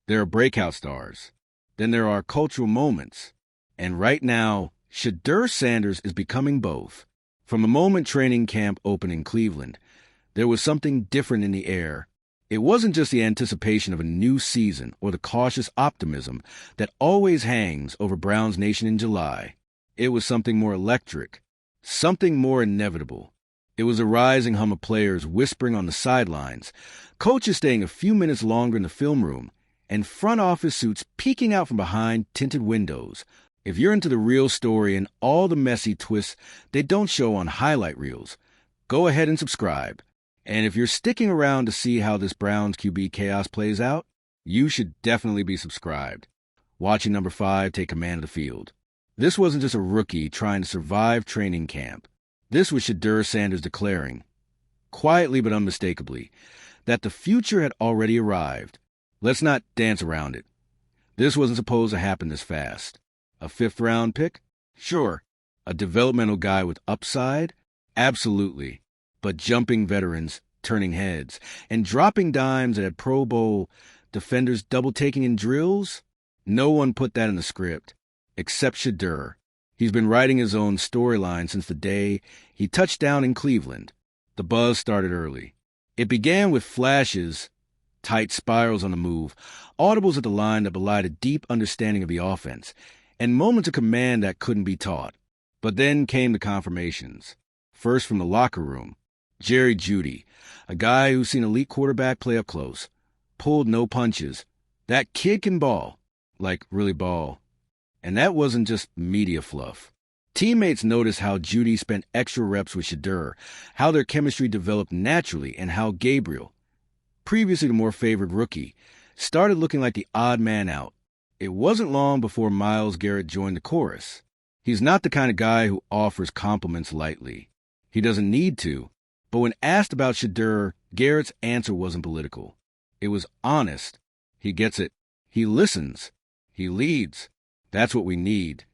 There are breakout stars. Then there are cultural moments. And right now, Shedeur Sanders is becoming both. From the moment training camp opened in Cleveland, there was something different in the air. It wasn't just the anticipation of a new season or the cautious optimism that always hangs over Browns Nation in July. It was something more electric, something more inevitable. It was a rising hum of players whispering on the sidelines, coaches staying a few minutes longer in the film room, and front office suits peeking out from behind tinted windows. If you're into the real story and all the messy twists they don't show on highlight reels, go ahead and subscribe. And if you're sticking around to see how this Browns QB chaos plays out, you should definitely be subscribed. Watching number 5 take command of the field. This wasn't just a rookie trying to survive training camp. This was Shedeur Sanders declaring, quietly but unmistakably, that the future had already arrived. Let's not dance around it. This wasn't supposed to happen this fast. A 5th-round pick? Sure. A developmental guy with upside? Absolutely. But jumping veterans, turning heads, and dropping dimes at Pro Bowl defenders double-taking in drills? No one put that in the script, except Shedeur. He's been writing his own storyline since the day he touched down in Cleveland. The buzz started early. It began with flashes, tight spirals on the move, audibles at the line that belied a deep understanding of the offense, and moments of command that couldn't be taught. But then came the confirmations. First from the locker room. Jeudy, a guy who's seen elite quarterback play up close, pulled no punches. That kid can ball. Like, really ball. And that wasn't just media fluff. Teammates noticed how Jeudy spent extra reps with Shedeur, how their chemistry developed naturally, and how Gabriel, previously the more favored rookie, started looking like the odd man out. It wasn't long before Myles Garret joined the chorus. He's not the kind of guy who offers compliments lightly. He doesn't need to. But when asked about Shedeur, Garrett's answer wasn't political. It was honest. He gets it. He listens. He leads. That's what we need.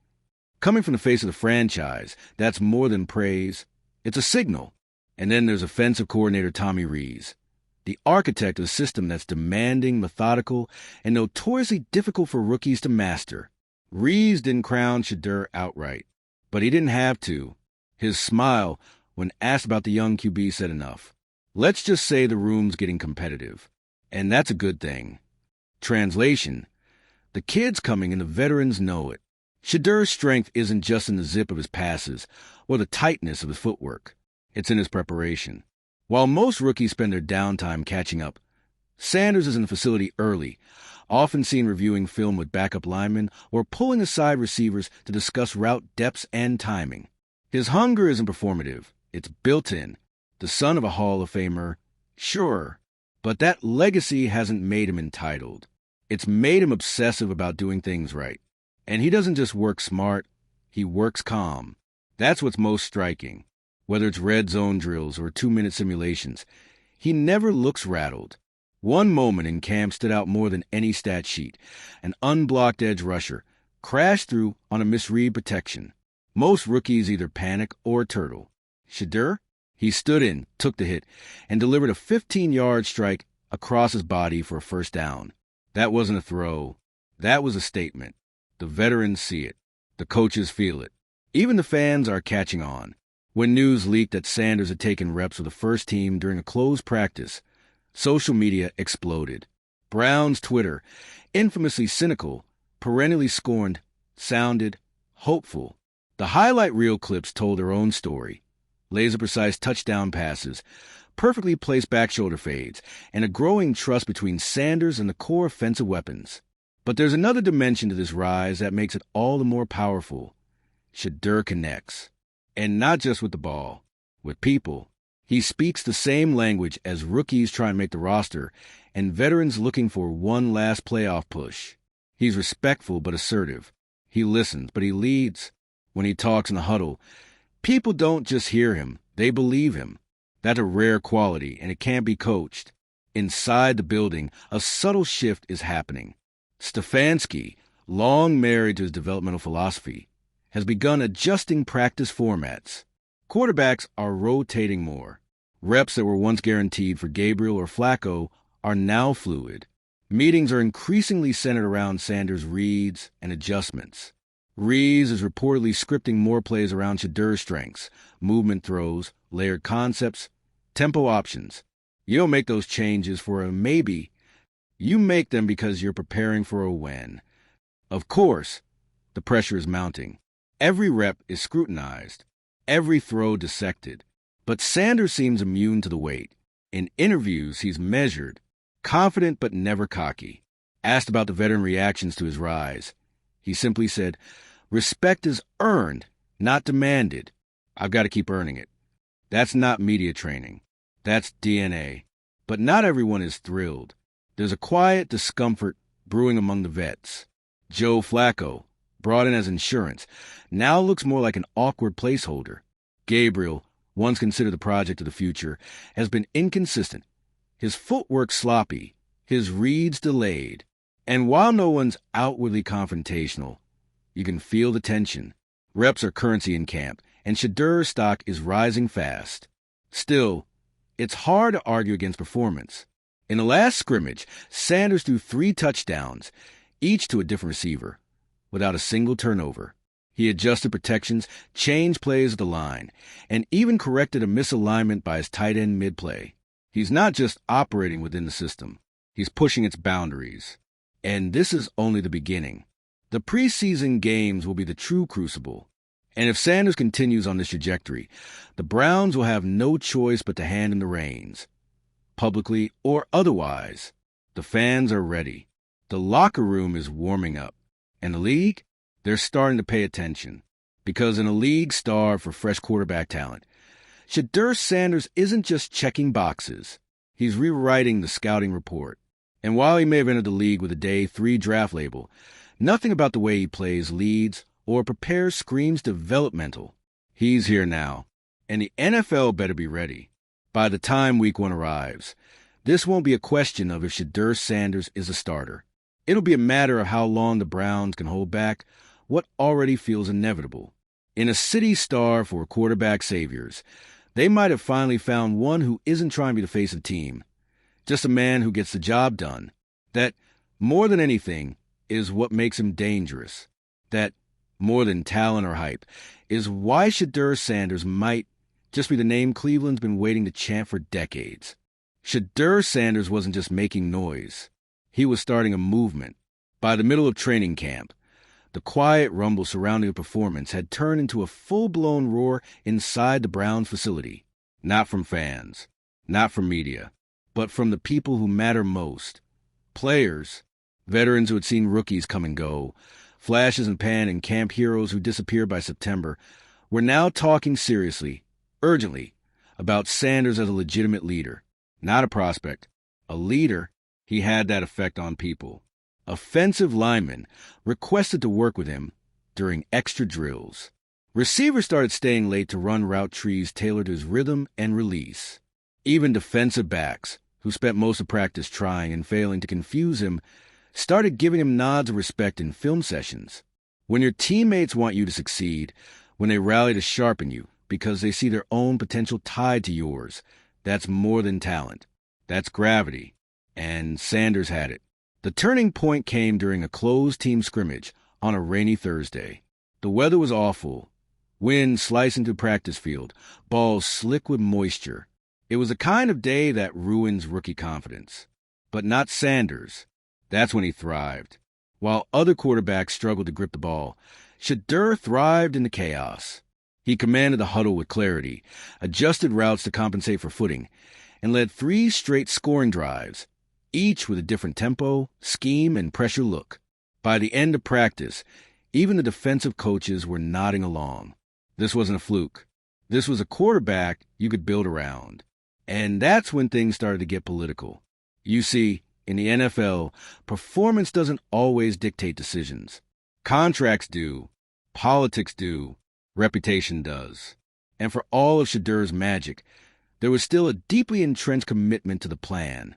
Coming from the face of the franchise, that's more than praise. It's a signal. And then there's offensive coordinator Tommy Rees, the architect of a system that's demanding, methodical, and notoriously difficult for rookies to master. Rees didn't crown Shedeur outright, but he didn't have to. His smile, when asked about the young QB, said enough. Let's just say the room's getting competitive, and that's a good thing. Translation: the kid's coming and the veterans know it. Shedeur's strength isn't just in the zip of his passes or the tightness of his footwork. It's in his preparation. While most rookies spend their downtime catching up, Sanders is in the facility early, often seen reviewing film with backup linemen or pulling aside receivers to discuss route depths and timing. His hunger isn't performative. It's built in. The son of a Hall of Famer, sure, but that legacy hasn't made him entitled. It's made him obsessive about doing things right. And he doesn't just work smart, he works calm. That's what's most striking. Whether it's red zone drills or 2-minute simulations, he never looks rattled. One moment in camp stood out more than any stat sheet. An unblocked edge rusher crashed through on a misread protection. Most rookies either panic or turtle. Shedeur? He stood in, took the hit, and delivered a 15-yard strike across his body for a first down. That wasn't a throw. That was a statement. The veterans see it. The coaches feel it. Even the fans are catching on. When news leaked that Sanders had taken reps with the first team during a closed practice, social media exploded. Brown's Twitter, infamously cynical, perennially scorned, sounded hopeful. The highlight reel clips told their own story. Laser-precise touchdown passes, perfectly placed back shoulder fades, and a growing trust between Sanders and the core offensive weapons. But there's another dimension to this rise that makes it all the more powerful. Shedeur connects. And not just with the ball, with people. He speaks the same language as rookies trying to make the roster and veterans looking for one last playoff push. He's respectful but assertive. He listens, but he leads. When he talks in the huddle, people don't just hear him, they believe him. That's a rare quality, and it can't be coached. Inside the building, a subtle shift is happening. Stefanski, long married to his developmental philosophy, has begun adjusting practice formats. Quarterbacks are rotating more. Reps that were once guaranteed for Gabriel or Flacco are now fluid. Meetings are increasingly centered around Sanders' reads and adjustments. Reeves is reportedly scripting more plays around Shedeur's strengths, movement throws, layered concepts, tempo options. You don't make those changes for a maybe. You make them because you're preparing for a win. Of course, the pressure is mounting. Every rep is scrutinized, every throw dissected. But Sanders seems immune to the weight. In interviews, he's measured, confident but never cocky. Asked about the veteran reactions to his rise, he simply said, "Respect is earned, not demanded. I've got to keep earning it." That's not media training. That's DNA. But not everyone is thrilled. There's a quiet discomfort brewing among the vets. Joe Flacco, brought in as insurance, now looks more like an awkward placeholder. Gabriel, once considered the project of the future, has been inconsistent. His footwork sloppy, his reads delayed. And while no one's outwardly confrontational, you can feel the tension. Reps are currency in camp, and Shedeur's stock is rising fast. Still, it's hard to argue against performance. In the last scrimmage, Sanders threw 3 touchdowns, each to a different receiver, without a single turnover. He adjusted protections, changed plays at the line, and even corrected a misalignment by his tight end mid-play. He's not just operating within the system. He's pushing its boundaries. And this is only the beginning. The preseason games will be the true crucible. And if Sanders continues on this trajectory, the Browns will have no choice but to hand him the reins. Publicly or otherwise, the fans are ready. The locker room is warming up. And the league? They're starting to pay attention. Because in a league starved for fresh quarterback talent, Shedeur Sanders isn't just checking boxes. He's rewriting the scouting report. And while he may have entered the league with a Day 3 draft label, nothing about the way he plays leads or prepares screams developmental. He's here now. And the NFL better be ready. By the time Week 1 arrives, this won't be a question of if Shedeur Sanders is a starter. It'll be a matter of how long the Browns can hold back what already feels inevitable. In a city starved for quarterback saviors, they might have finally found one who isn't trying to be the face of the team, just a man who gets the job done. That, more than anything, is what makes him dangerous. That, more than talent or hype, is why Shedeur Sanders might just be the name Cleveland's been waiting to chant for decades. Shedeur Sanders wasn't just making noise. He was starting a movement. By the middle of training camp, the quiet rumble surrounding the performance had turned into a full-blown roar inside the Browns facility. Not from fans, not from media, but from the people who matter most. Players, veterans who had seen rookies come and go, flashes in pan and camp heroes who disappeared by September, were now talking seriously, urgently, about Sanders as a legitimate leader. Not a prospect, a leader. He had that effect on people. Offensive linemen requested to work with him during extra drills. Receivers started staying late to run route trees tailored to his rhythm and release. Even defensive backs, who spent most of practice trying and failing to confuse him, started giving him nods of respect in film sessions. When your teammates want you to succeed, when they rally to sharpen you because they see their own potential tied to yours, that's more than talent. That's gravity. And Sanders had it. The turning point came during a closed team scrimmage on a rainy Thursday. The weather was awful. Wind slicing through the practice field, balls slick with moisture. It was the kind of day that ruins rookie confidence. But not Sanders. That's when he thrived. While other quarterbacks struggled to grip the ball, Shedeur thrived in the chaos. He commanded the huddle with clarity, adjusted routes to compensate for footing, and led 3 straight scoring drives, each with a different tempo, scheme, and pressure look. By the end of practice, even the defensive coaches were nodding along. This wasn't a fluke. This was a quarterback you could build around. And that's when things started to get political. You see, in the NFL, performance doesn't always dictate decisions. Contracts do. Politics do. Reputation does. And for all of Shedeur's magic, there was still a deeply entrenched commitment to the plan.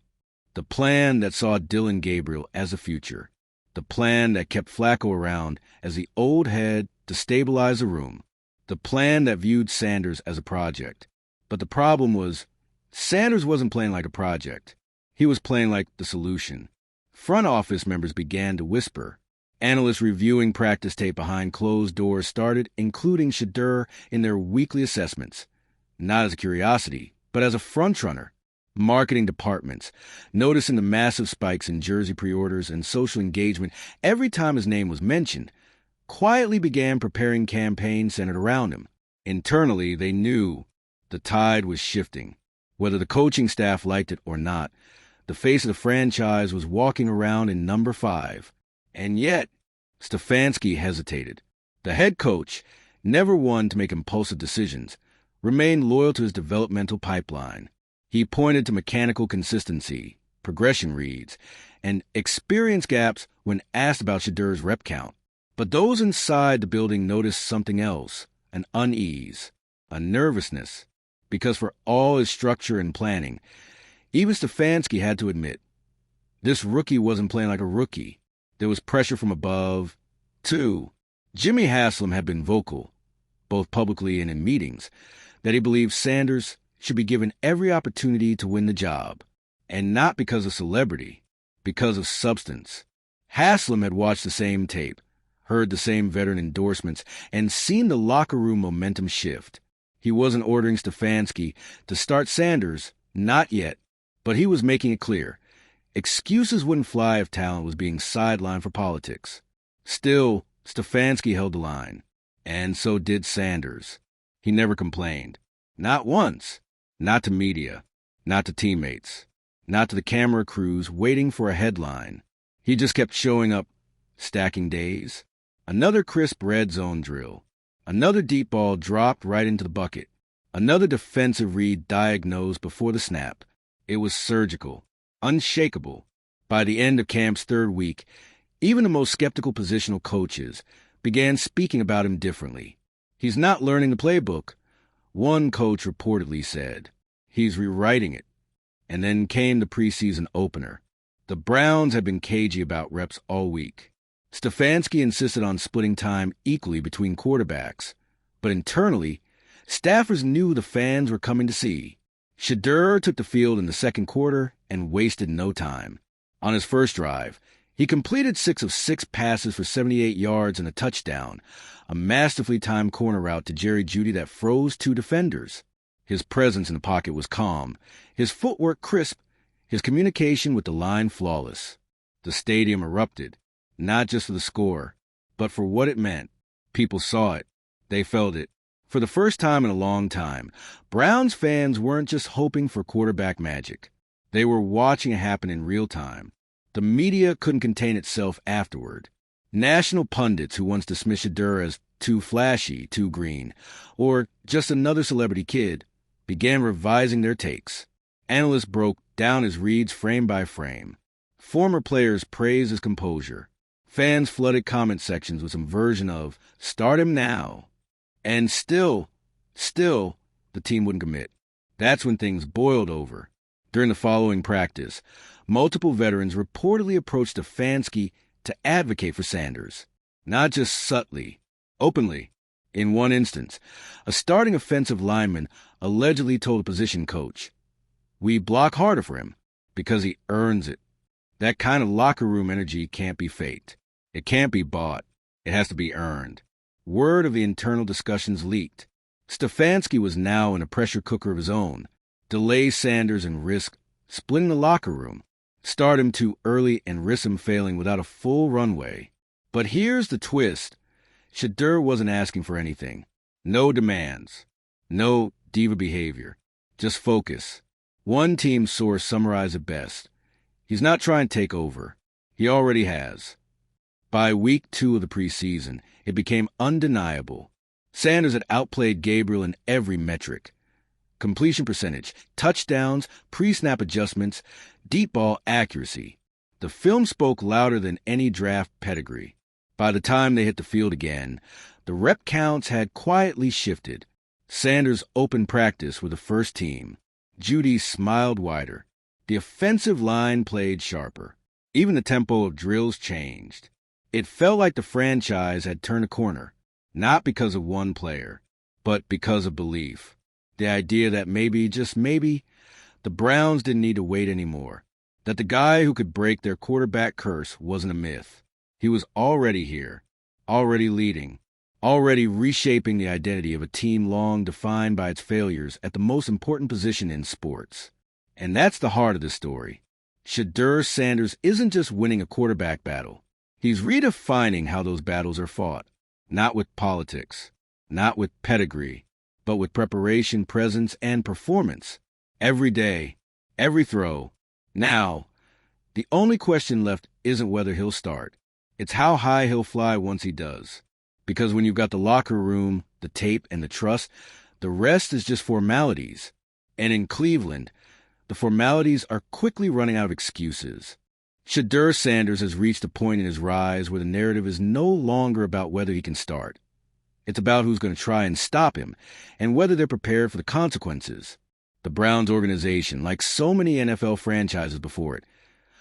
The plan that saw Dillon Gabriel as a future. The plan that kept Flacco around as the old head to stabilize the room. The plan that viewed Sanders as a project. But the problem was, Sanders wasn't playing like a project. He was playing like the solution. Front office members began to whisper. Analysts reviewing practice tape behind closed doors started including Shedeur in their weekly assessments, not as a curiosity, but as a frontrunner. Marketing departments, noticing the massive spikes in jersey pre-orders and social engagement every time his name was mentioned, quietly began preparing campaigns centered around him. Internally, they knew the tide was shifting. Whether the coaching staff liked it or not, the face of the franchise was walking around in number 5. And yet, Stefanski hesitated. The head coach, never one to make impulsive decisions, remained loyal to his developmental pipeline. He pointed to mechanical consistency, progression reads, and experience gaps when asked about Shedeur's rep count. But those inside the building noticed something else, an unease, a nervousness, because for all his structure and planning, even Stefanski had to admit, this rookie wasn't playing like a rookie. There was pressure from above. 2. Jimmy Haslam had been vocal, both publicly and in meetings, that he believed Sanders should be given every opportunity to win the job, and not because of celebrity, because of substance. Haslam had watched the same tape, heard the same veteran endorsements, and seen the locker room momentum shift. He wasn't ordering Stefanski to start Sanders, not yet, but he was making it clear. Excuses wouldn't fly if talent was being sidelined for politics. Still, Stefanski held the line, and so did Sanders. He never complained. Not once. Not to media, not to teammates, not to the camera crews waiting for a headline. He just kept showing up, stacking days. Another crisp red zone drill. Another deep ball dropped right into the bucket. Another defensive read diagnosed before the snap. It was surgical, unshakable. By the end of camp's 3rd week, even the most skeptical positional coaches began speaking about him differently. He's not learning the playbook. One coach reportedly said, he's rewriting it. And then came the preseason opener. The Browns had been cagey about reps all week. Stefanski insisted on splitting time equally between quarterbacks. But internally, staffers knew the fans were coming to see. Shedeur took the field in the 2nd quarter and wasted no time. On his first drive, he completed 6 of 6 passes for 78 yards and a touchdown, a masterfully timed corner route to Jeudy that froze 2 defenders. His presence in the pocket was calm, his footwork crisp, his communication with the line flawless. The stadium erupted, not just for the score, but for what it meant. People saw it. They felt it. For the first time in a long time, Browns fans weren't just hoping for quarterback magic. They were watching it happen in real time. The media couldn't contain itself afterward. National pundits who once dismissed Shedeur as too flashy, too green, or just another celebrity kid, began revising their takes. Analysts broke down his reads frame by frame. Former players praised his composure. Fans flooded comment sections with some version of, "Start him now." And still, the team wouldn't commit. That's when things boiled over. During the following practice, multiple veterans reportedly approached Stefanski to advocate for Sanders. Not just subtly, openly. In one instance, a starting offensive lineman allegedly told a position coach, "We block harder for him because he earns it." That kind of locker room energy can't be faked. It can't be bought. It has to be earned. Word of the internal discussions leaked. Stefanski was now in a pressure cooker of his own. Delay Sanders and risk splitting the locker room. Start him too early and risk him failing without a full runway. But here's the twist. Shedeur wasn't asking for anything. No demands. No diva behavior. Just focus. One team source summarized it best. He's not trying to take over. He already has. By week 2 of the preseason, it became undeniable. Sanders had outplayed Gabriel in every metric. Completion percentage, touchdowns, pre-snap adjustments, deep ball accuracy. The film spoke louder than any draft pedigree. By the time they hit the field again, the rep counts had quietly shifted. Sanders opened practice with the first team. Jeudy smiled wider. The offensive line played sharper. Even the tempo of drills changed. It felt like the franchise had turned a corner, not because of one player, but because of belief. The idea that maybe, just maybe, the Browns didn't need to wait anymore. that the guy who could break their quarterback curse wasn't a myth. He was already here, already leading, already reshaping the identity of a team long defined by its failures at the most important position in sports. And that's the heart of the story. Shedeur Sanders isn't just winning a quarterback battle. He's redefining how those battles are fought. Not with politics, not with pedigree, but with preparation, presence, and performance. Every day, every throw. Now, the only question left isn't whether he'll start. It's how high he'll fly once he does. Because when you've got the locker room, the tape, and the trust, the rest is just formalities. And in Cleveland, the formalities are quickly running out of excuses. Shedeur Sanders has reached a point in his rise where the narrative is no longer about whether he can start. It's about who's going to try and stop him, and whether they're prepared for the consequences. The Browns organization, like so many NFL franchises before it,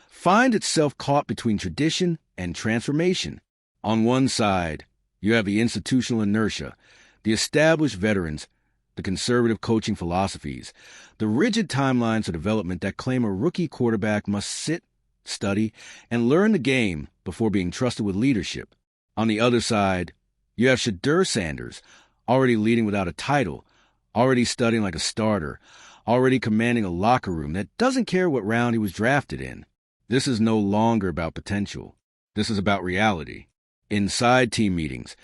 finds itself caught between tradition and transformation. On one side, you have the institutional inertia, the established veterans, the conservative coaching philosophies, the rigid timelines for development that claim a rookie quarterback must sit, study, and learn the game before being trusted with leadership. On the other side, you have Shedeur Sanders, already leading without a title, already studying like a starter, already commanding a locker room that doesn't care what round he was drafted in. This is no longer about potential. This is about reality. Inside team meetings,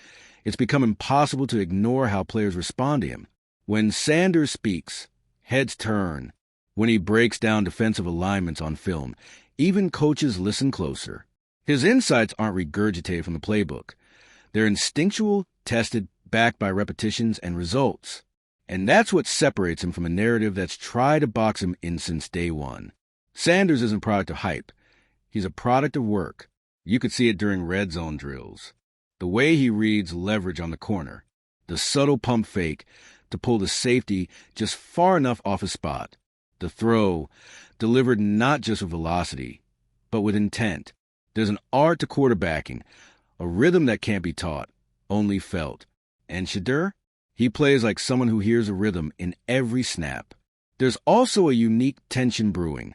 it's become impossible to ignore how players respond to him. When Sanders speaks, heads turn. When he breaks down defensive alignments on film, even coaches listen closer. His insights aren't regurgitated from the playbook. They're instinctual, tested, backed by repetitions and results. And that's what separates him from a narrative that's tried to box him in since day one. Sanders isn't a product of hype. He's a product of work. You could see it during red zone drills. The way he reads leverage on the corner. The subtle pump fake to pull the safety just far enough off his spot. The throw, delivered not just with velocity, but with intent. There's an art to quarterbacking, a rhythm that can't be taught, only felt. And Shedeur? He plays like someone who hears a rhythm in every snap. There's also a unique tension brewing,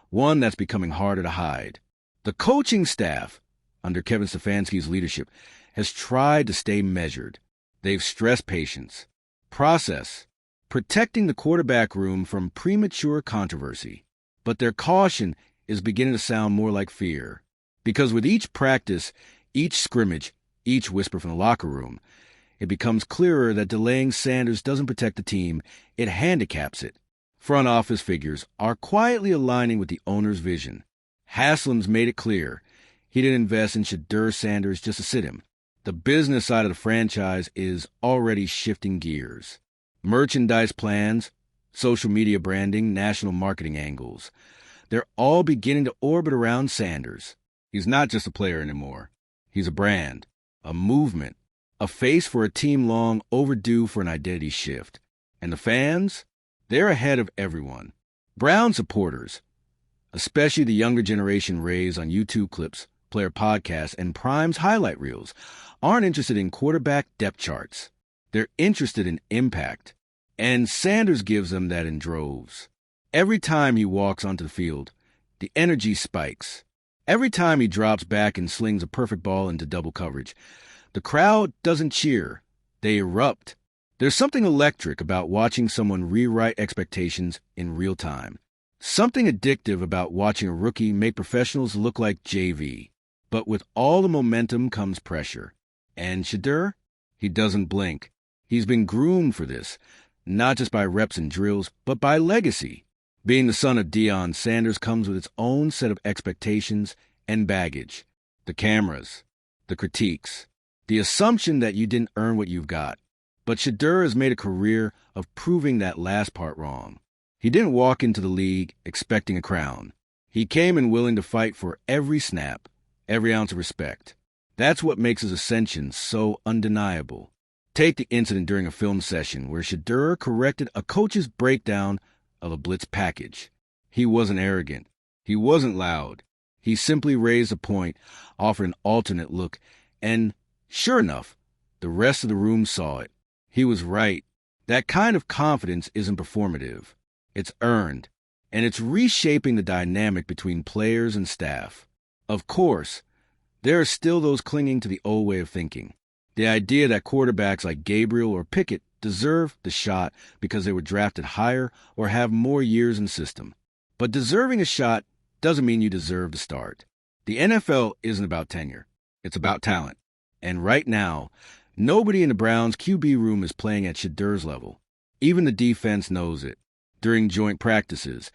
one that's becoming harder to hide. The coaching staff, under Kevin Stefanski's leadership, has tried to stay measured. They've stressed patience, process, protecting the quarterback room from premature controversy. But their caution is beginning to sound more like fear. Because with each practice, each scrimmage, each whisper from the locker room, it becomes clearer that delaying Sanders doesn't protect the team, it handicaps it. Front office figures are quietly aligning with the owner's vision. Haslam's made it clear he didn't invest in Shedeur Sanders just to sit him. The business side of the franchise is already shifting gears. Merchandise plans, social media branding, national marketing angles. They're all beginning to orbit around Sanders. He's not just a player anymore. He's a brand, a movement, a face for a team long overdue for an identity shift. And the fans? They're ahead of everyone. Brown supporters, especially the younger generation raised on YouTube clips, player podcasts, and Prime's highlight reels, aren't interested in quarterback depth charts. They're interested in impact. And Sanders gives them that in droves. Every time he walks onto the field, the energy spikes. Every time he drops back and slings a perfect ball into double coverage, the crowd doesn't cheer. They erupt. There's something electric about watching someone rewrite expectations in real time. Something addictive about watching a rookie make professionals look like JV. But with all the momentum comes pressure. And Shedeur? He doesn't blink. He's been groomed for this, not just by reps and drills, but by legacy. Being the son of Deion Sanders comes with its own set of expectations and baggage. The cameras, the critiques, the assumption that you didn't earn what you've got. But Shedeur has made a career of proving that last part wrong. He didn't walk into the league expecting a crown. He came in willing to fight for every snap, every ounce of respect. That's what makes his ascension so undeniable. Take the incident during a film session where Shedeur corrected a coach's breakdown of a blitz package. He wasn't arrogant. He wasn't loud. He simply raised a point, offered an alternate look, and, sure enough, the rest of the room saw it. He was right. That kind of confidence isn't performative. It's earned. and it's reshaping the dynamic between players and staff. Of course, there are still those clinging to the old way of thinking. The idea that quarterbacks like Gabriel or Pickett deserve the shot because they were drafted higher or have more years in system. But deserving a shot doesn't mean you deserve to start. The NFL isn't about tenure. It's about talent. And right now, nobody in the Browns' QB room is playing at Shedeur's level. Even the defense knows it. During joint practices,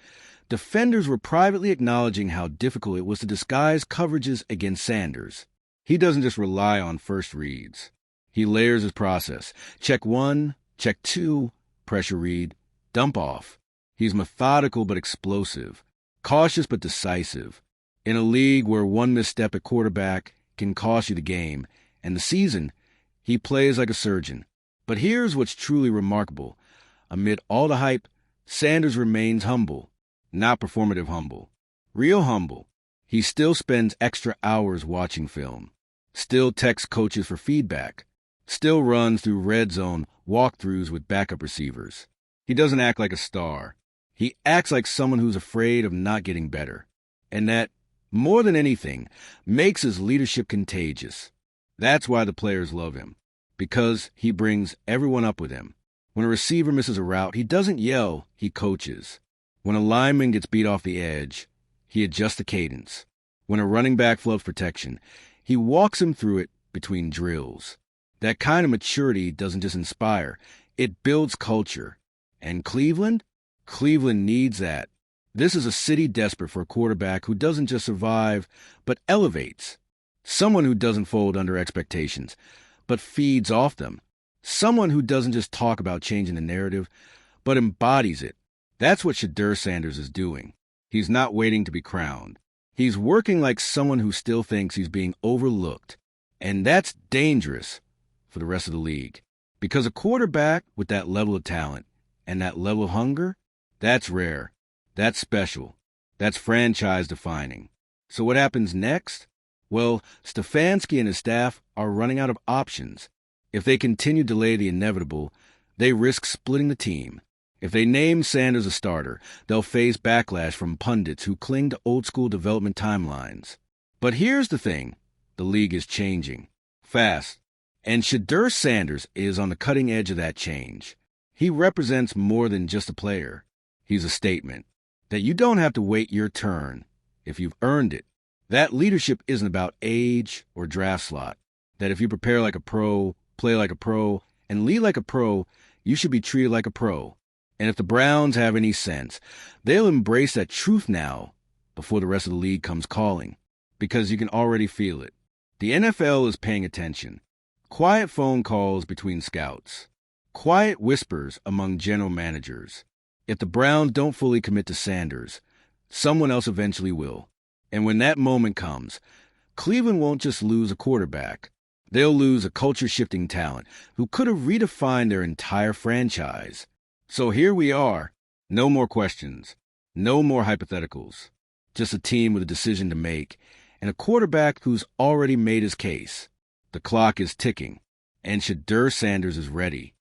defenders were privately acknowledging how difficult it was to disguise coverages against Sanders. He doesn't just rely on first reads. He layers his process. Check 1, check 2, pressure read, dump off. He's methodical but explosive, cautious but decisive. In a league where one misstep at quarterback can cost you the game and the season, he plays like a surgeon. But here's what's truly remarkable. Amid all the hype, Sanders remains humble, not performative humble. Real humble. He still spends extra hours watching film, still texts coaches for feedback, still runs through red zone walkthroughs with backup receivers. He doesn't act like a star. He acts like someone who's afraid of not getting better. And that, more than anything, makes his leadership contagious. That's why the players love him, because he brings everyone up with him. When a receiver misses a route, he doesn't yell, he coaches. When a lineman gets beat off the edge, he adjusts the cadence. When a running back flubs protection, he walks him through it between drills. That kind of maturity doesn't just inspire, it builds culture. And Cleveland needs that. This is a city desperate for a quarterback who doesn't just survive, but elevates. Someone who doesn't fold under expectations, but feeds off them. Someone who doesn't just talk about changing the narrative, but embodies it. That's what Shedeur Sanders is doing. He's not waiting to be crowned. He's working like someone who still thinks he's being overlooked. And that's dangerous for the rest of the league. Because a quarterback with that level of talent and that level of hunger, that's rare. That's special. That's franchise-defining. So what happens next? Well, Stefanski and his staff are running out of options. If they continue to delay the inevitable, they risk splitting the team. If they name Sanders a starter, they'll face backlash from pundits who cling to old-school development timelines. But here's the thing. The league is changing. Fast. And Shedeur Sanders is on the cutting edge of that change. He represents more than just a player. He's a statement that you don't have to wait your turn if you've earned it. That leadership isn't about age or draft slot. That if you prepare like a pro, play like a pro, and lead like a pro, you should be treated like a pro. And if the Browns have any sense, they'll embrace that truth now before the rest of the league comes calling. Because you can already feel it. The NFL is paying attention. Quiet phone calls between scouts. Quiet whispers among general managers. If the Browns don't fully commit to Sanders, someone else eventually will. And when that moment comes, Cleveland won't just lose a quarterback. They'll lose a culture-shifting talent who could have redefined their entire franchise. So here we are. No more questions. No more hypotheticals. Just a team with a decision to make and a quarterback who's already made his case. The clock is ticking, and Shedeur Sanders is ready.